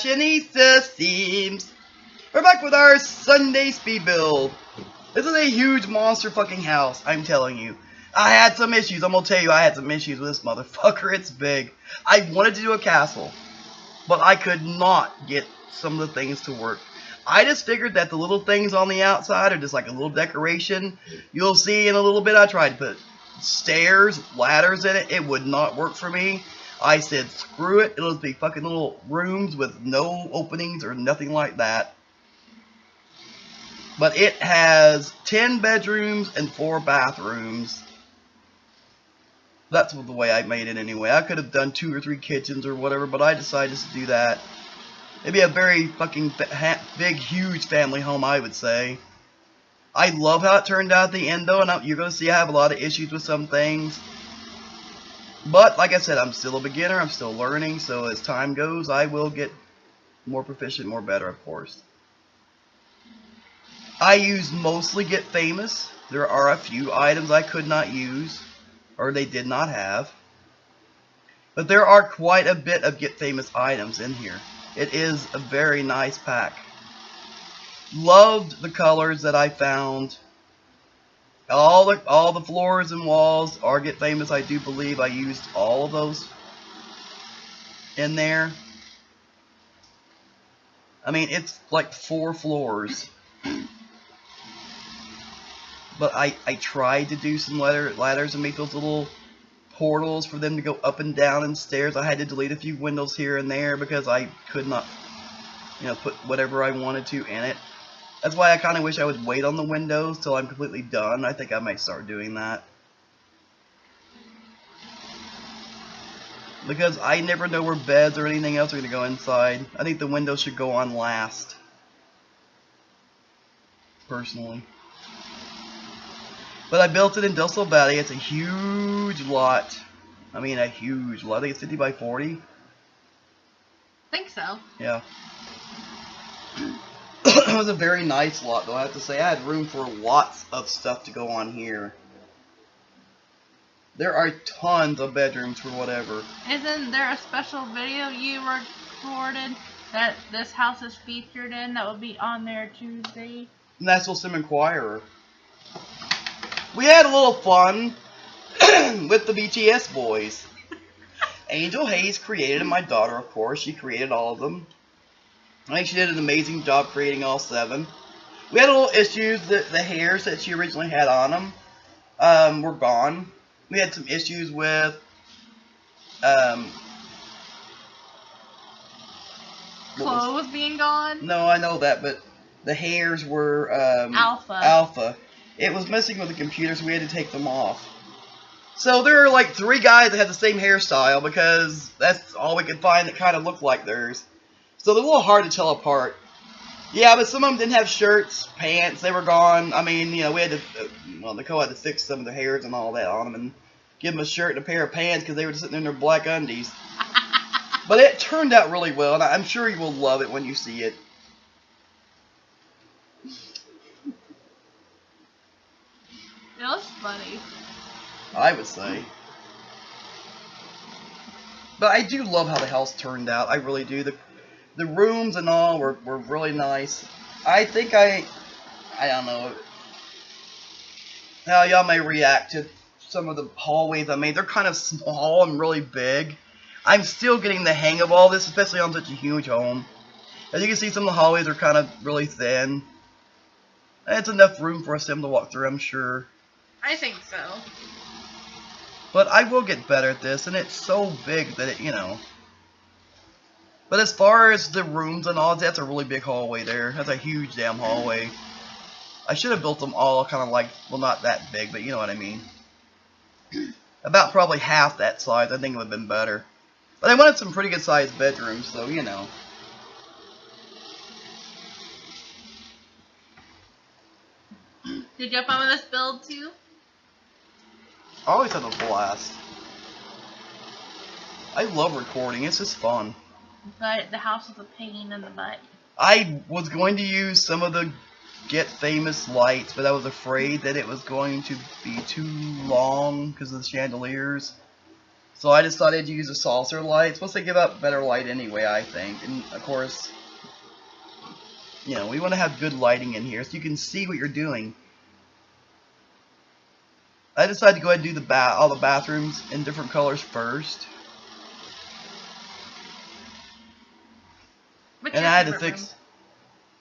FashionistaSims. We're back with our Sunday speed build. This is a huge monster fucking house, I'm telling you. I had some issues, I'm gonna tell you I had some issues with this motherfucker, it's big. I wanted to do a castle, but I could not get some of the things to work. I just figured that the little things on the outside are just like a little decoration. You'll see in a little bit I tried to put stairs, ladders in it. It would not work for me. I said screw it, it'll just be fucking little rooms with no openings or nothing like that. But it has 10 bedrooms and 4 bathrooms. That's the way I made it anyway. I could have done 2 or 3 kitchens or whatever, but I decided to do that. It'd be a very fucking big, huge family home, I would say. I love how it turned out at the end, though, and you're going to see I have a lot of issues with some things. But, like I said, I'm still a beginner, I'm still learning, so as time goes, I will get more proficient, more better, of course. I use mostly Get Famous. There are a few items I could not use, or they did not have. But there are quite a bit of Get Famous items in here. It is a very nice pack. Loved the colors that I found. All the floors and walls are Get Famous. I do believe I used all of those in there. I mean, it's like 4 floors. But I tried to do some ladders and make those little portals for them to go up and down and stairs. I had to delete a few windows here and there because I could not, put whatever I wanted to in it. That's why I kind of wish I would wait on the windows till I'm completely done. I think I might start doing that. Because I never know where beds or anything else are going to go inside. I think the windows should go on last. Personally. But I built it in Dusel Valley. It's a huge lot. I mean, a huge lot. I think it's 50 by 40. I think so. Yeah. It was a very nice lot, though, I have to say. I had room for lots of stuff to go on here. There are tons of bedrooms for whatever. Isn't there a special video you recorded that this house is featured in that will be on there Tuesday? National Sim Inquirer. We had a little fun with the BTS boys. Angel Hayes created them. My daughter, of course, she created all of them. I think she did an amazing job creating all 7. We had a little issues that the hairs that she originally had on them were gone. We had some issues with clothes being gone? No, I know that, but the hairs were alpha. It was messing with the computer, so we had to take them off. So there are like 3 guys that had the same hairstyle because that's all we could find that kind of looked like theirs. So they're a little hard to tell apart. Yeah, but some of them didn't have shirts, pants, they were gone. I mean, we had to, Nicole had to fix some of the hairs and all that on them and give them a shirt and a pair of pants because they were just sitting in their black undies. But it turned out really well, and I'm sure you will love it when you see it. It was funny. I would say. But I do love how the house turned out. I really do. The rooms and all were really nice. I think I don't know how y'all may react to some of the hallways I made. They're kind of small and really big. I'm still getting the hang of all this, especially on such a huge home. As you can see, some of the hallways are kind of really thin. And it's enough room for a sim to walk through, I'm sure. I think so. But I will get better at this, and it's so big that it, But as far as the rooms and all, that's a really big hallway there. That's a huge damn hallway. I should have built them all kind of like, well, not that big, but you know what I mean. About probably half that size. I think it would have been better. But I wanted some pretty good sized bedrooms, so, Did you have fun with this build too? I always have a blast. I love recording. It's just fun. But the house was a pain in the butt. I was going to use some of the Get Famous lights, but I was afraid that it was going to be too long because of the chandeliers. So I decided to use a saucer light. It's supposed to give out better light anyway, I think. And of course, you know, we want to have good lighting in here so you can see what you're doing. I decided to go ahead and do all the bathrooms in different colors first. What's And your I had to favorite fix...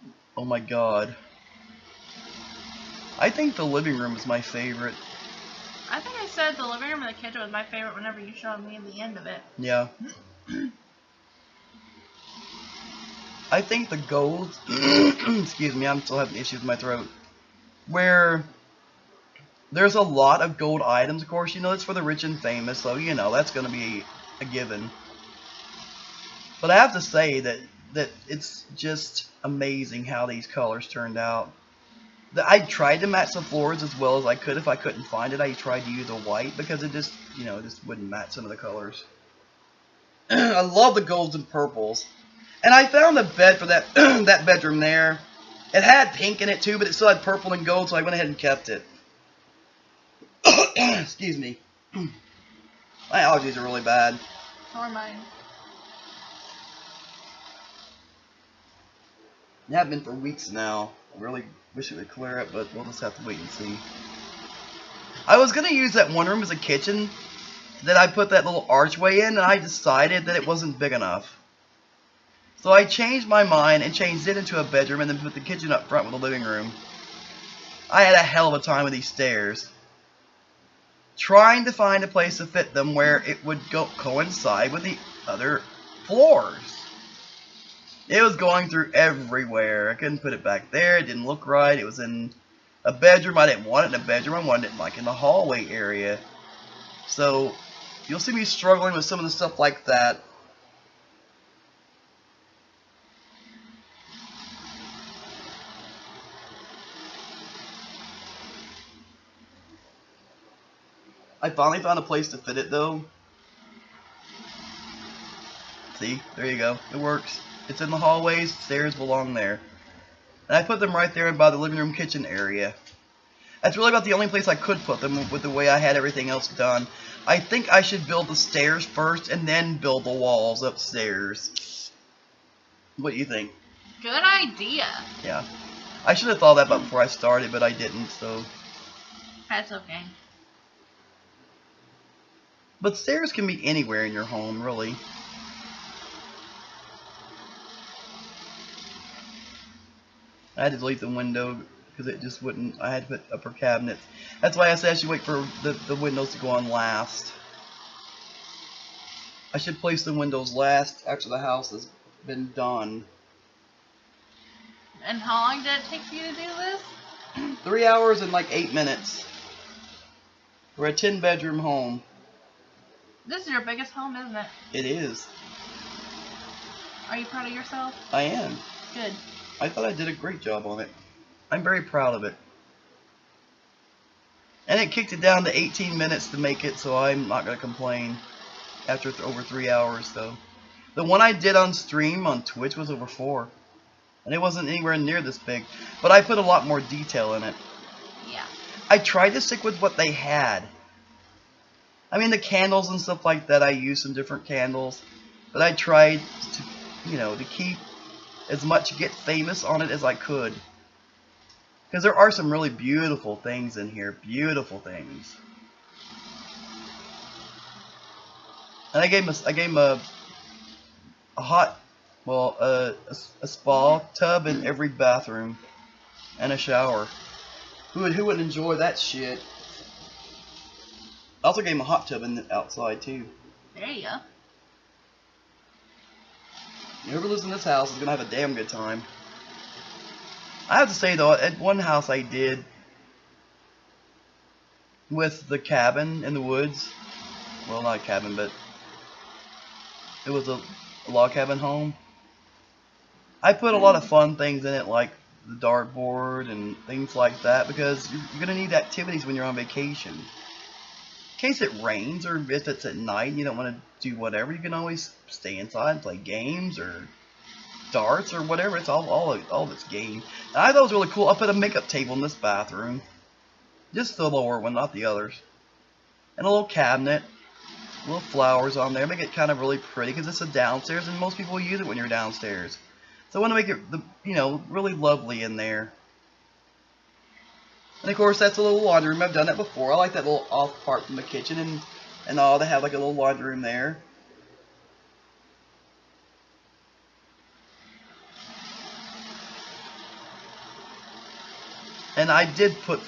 room? Oh my god. I think the living room is my favorite. I think I said the living room and the kitchen was my favorite whenever you showed me the end of it. Yeah. I think the gold... excuse me, I'm still having issues with my throat. Where there's a lot of gold items, of course. You know, it's for the rich and famous, so, you know, that's going to be a given. But I have to say that it's just amazing how these colors turned out. I tried to match the floors as well as I could. If I couldn't find it, I tried to use a white because it just, you know, just wouldn't match some of the colors. I love the golds and purples. And I found a bed for that that bedroom there. It had pink in it too, but it still had purple and gold, so I went ahead and kept it. Excuse me. My allergies are really bad. So are mine. They have been for weeks now. I really wish it would clear it, but we'll just have to wait and see. I was going to use that one room as a kitchen that I put that little archway in, and I decided that it wasn't big enough. So I changed my mind and changed it into a bedroom and then put the kitchen up front with the living room. I had a hell of a time with these stairs. Trying to find a place to fit them where it would coincide with the other floors. It was going through everywhere. I couldn't put it back there. It didn't look right. It was in a bedroom. I didn't want it in a bedroom. I wanted it like in the hallway area. So you'll see me struggling with some of the stuff like that. I finally found a place to fit it though. See, there you go. It works. It's in the hallways. Stairs belong there. And I put them right there by the living room kitchen area. That's really about the only place I could put them with the way I had everything else done. I think I should build the stairs first and then build the walls upstairs. What do you think? Good idea. Yeah. I should have thought that before I started, but I didn't, so. That's okay. But stairs can be anywhere in your home, really. I had to delete the window because it just wouldn't. I had to put upper cabinets. That's why I said I should wait for the windows to go on last. I should place the windows last after the house has been done. And how long did it take you to do this? 3 hours and like 8 minutes. We're a 10-bedroom home. This is your biggest home, isn't it? It is. Are you proud of yourself? I am. Good. I thought I did a great job on it. I'm very proud of it. And it kicked it down to 18 minutes to make it, so I'm not going to complain after over 3 hours, though. The one I did on stream on Twitch was over 4. And it wasn't anywhere near this big. But I put a lot more detail in it. Yeah. I tried to stick with what they had. I mean, the candles and stuff like that, I used some different candles. But I tried to, you know, to keep as much Get Famous on it as I could. Because there are some really beautiful things in here. Beautiful things. And I gave him a hot, well, a spa tub in every bathroom. And a shower. Who wouldn't enjoy that shit? I also gave him a hot tub in the outside too. There you go. Whoever lives in this house is gonna have a damn good time. I have to say though, at one house I did with the cabin in the woods. Well, not a cabin, but it was a log cabin home. I put a lot of fun things in it, like the dartboard and things like that, because you're gonna need activities when you're on vacation. In case it rains or if it's at night and you don't want to do whatever, you can always stay inside and play games or darts or whatever. It's all of its game. And I thought it was really cool. I put a makeup table in this bathroom. Just the lower one, not the others. And a little cabinet. Little flowers on there. Make it kind of really pretty because it's a downstairs and most people use it when you're downstairs. So I want to make it, really lovely in there. And of course, that's a little laundry room. I've done that before. I like that little off part from the kitchen and all to have like a little laundry room there. And I did put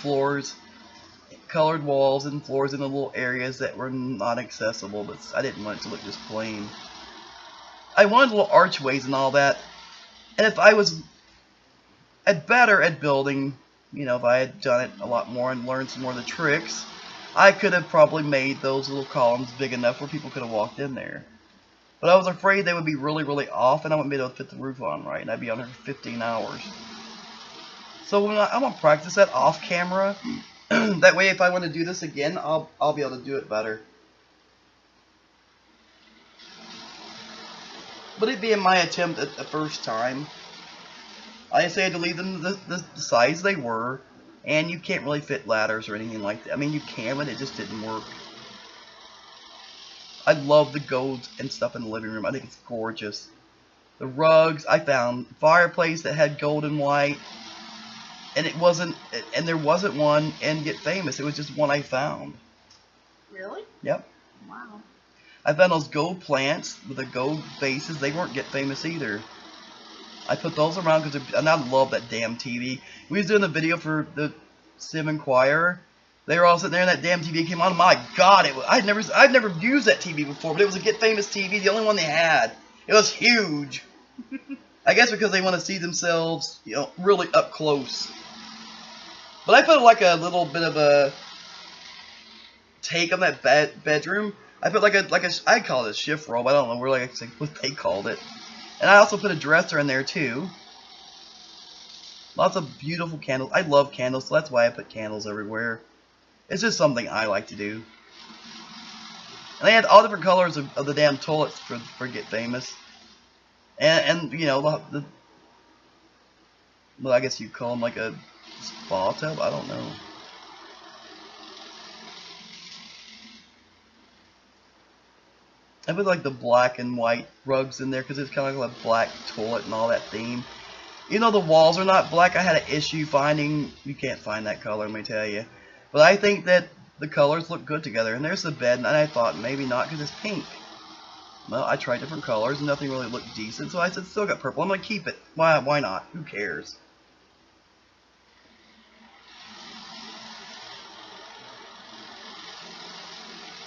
colored walls and floors in the little areas that were not accessible, but I didn't want it to look just plain. I wanted little archways and all that. And if I was better at building, if I had done it a lot more and learned some more of the tricks, I could have probably made those little columns big enough where people could have walked in there. But I was afraid they would be really, really off and I wouldn't be able to fit the roof on right, and I'd be on there for 15 hours. So I'm going to practice that off camera. That way if I want to do this again, I'll be able to do it better. But it being my attempt at the first time, I say to leave them the size they were, and you can't really fit ladders or anything like that. I mean, you can, but it just didn't work. I love the golds and stuff in the living room. I think it's gorgeous. The rugs, I found a fireplace that had gold and white, and there wasn't one in Get Famous. It was just one I found. Really? Yep. Wow. I found those gold plants with the gold bases. They weren't Get Famous either. I put those around and I love that damn TV. We was doing the video for the Sim Inquirer. They were all sitting there and that damn TV came on. My God, I'd never used that TV before, but it was a Get Famous TV, the only one they had. It was huge. I guess because they want to see themselves, really up close. But I put like a little bit of a take on that bedroom. I put I call it a shift robe. I don't know what they called it. And I also put a dresser in there too. Lots of beautiful candles. I love candles, so that's why I put candles everywhere. It's just something I like to do. And they had all different colors of the damn toilets for Get Famous. And well, I guess you'd call them like a spa tub. I don't know. I put like the black and white rugs in there because it's kind of like a black toilet and all that theme. Even though the walls are not black, I had an issue finding. You can't find that color, let me tell you. But I think that the colors look good together. And there's the bed, and I thought maybe not because it's pink. Well, I tried different colors and nothing really looked decent, so I said, still got purple. I'm gonna keep it. Why not? Who cares?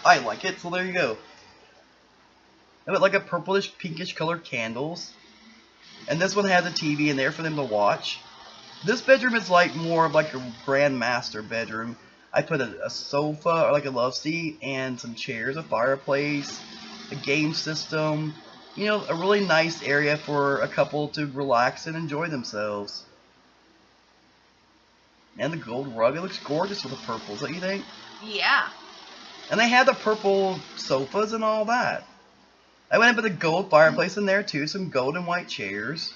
I like it, so there you go. I put like a purplish, pinkish colored candles. And this one has a TV in there for them to watch. This bedroom is like more of like a grandmaster bedroom. I put a sofa or like a love seat and some chairs, a fireplace, a game system. A really nice area for a couple to relax and enjoy themselves. And the gold rug, it looks gorgeous with the purples, don't you think? Yeah. And they had the purple sofas and all that. I went and put the gold fireplace in there too, some gold and white chairs.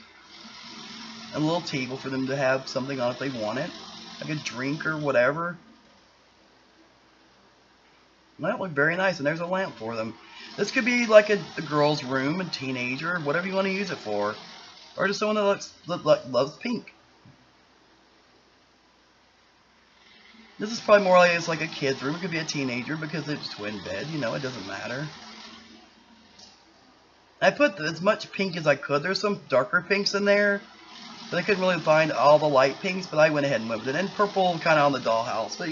And a little table for them to have something on if they want it. Like a drink or whatever. And that looked very nice, and there's a lamp for them. This could be like a girl's room, a teenager, whatever you want to use it for. Or just someone that loves pink. This is probably more like a kid's room. It could be a teenager because it's twin bed, it doesn't matter. I put as much pink as I could. There's some darker pinks in there, but I couldn't really find all the light pinks, but I went ahead and moved it. And purple kind of on the dollhouse, but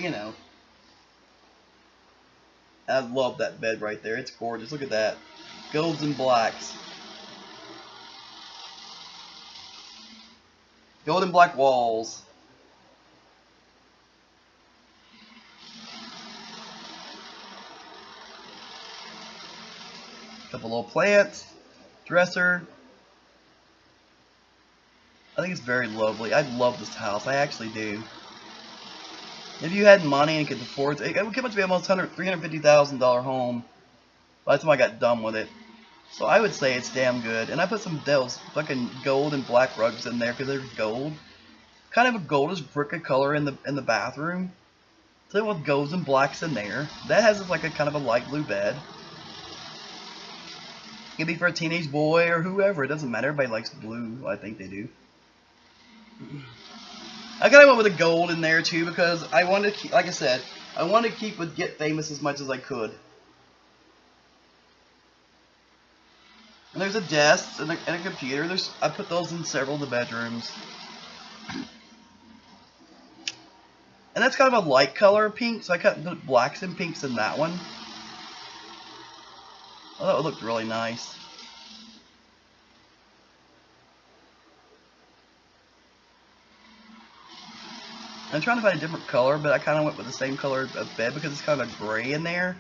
I love that bed right there. It's gorgeous. Look at that. Golds and blacks. Gold and black walls. Couple little plants. Dresser. I think it's very lovely. I love this house. I actually do. If you had money and could afford it, it would come up to be almost $350,000 home by the time I got done with it. So I would say it's damn good. And I put some those fucking gold and black rugs in there because they're gold. Kind of a goldish brick of color in the bathroom. So with golds and blacks in there. That has like a kind of a light blue bed. Could be for a teenage boy or whoever. It doesn't matter. Everybody likes blue. I think they do. I kind of went with a gold in there too because I wanted to keep, like I said, I wanted to keep with Get Famous as much as I could. And there's a desk and a computer. I put those in several of the bedrooms. And that's kind of a light color pink, so I cut the blacks and pinks in that one. I thought it looked really nice. I'm trying to find a different color, but I kind of went with the same color of bed because it's kind of gray in there.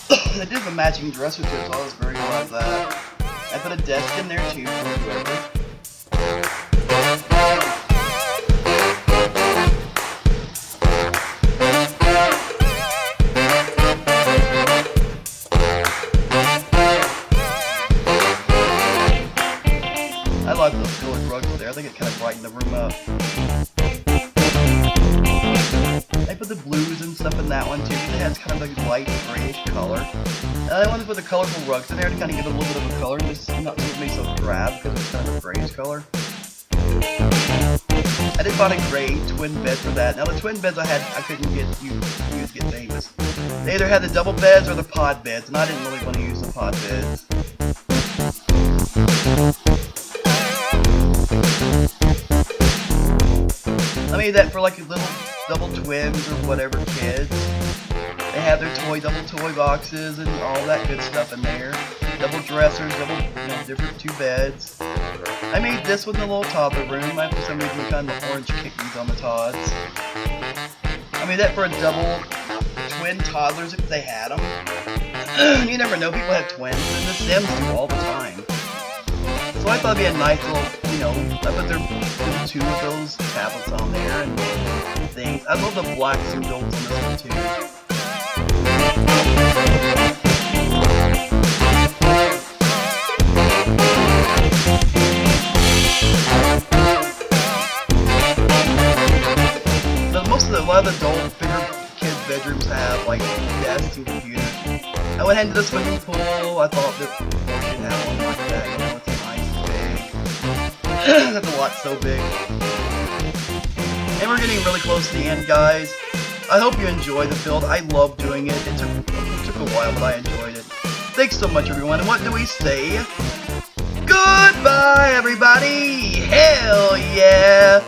I did have a matching dresser too, so I was very glad of that. I put a desk in there too for whoever. I like those colored rugs there. I think it kind of brightened the room up. I put the blues and stuff in that one too, because it has kind of a light grayish color. And I wanted to put the colorful rugs in there to kind of give it a little bit of a color, just not to make it so drab because it's kind of a grayish color. I did find a gray twin bed for that. Now the twin beds I couldn't use Get Famous. They either had the double beds or the pod beds, and I didn't really want to use the pod beds. I made that for like little double twins or whatever kids. They have their double toy boxes and all that good stuff in there. Double dressers, different two beds. I made this one in the little toddler room. I for some reason kind of orange kickies on the Todds. I made that for a double twin toddlers if they had them. You never know, people have twins, and the Sims do all the time. So I thought it'd be a nice little, I put their two of those tablets on there and things. I love the black Speedbuilds on this one too. A lot of the adult, bigger kids' bedrooms have like desks and computers. I went into the swimming pool. I thought that we should have one like that. It's nice, big. That's a lot so big. And we're getting really close to the end, guys. I hope you enjoy the build. I love doing it. It took a while, but I enjoyed it. Thanks so much, everyone. And what do we say? Goodbye, everybody. Hell yeah.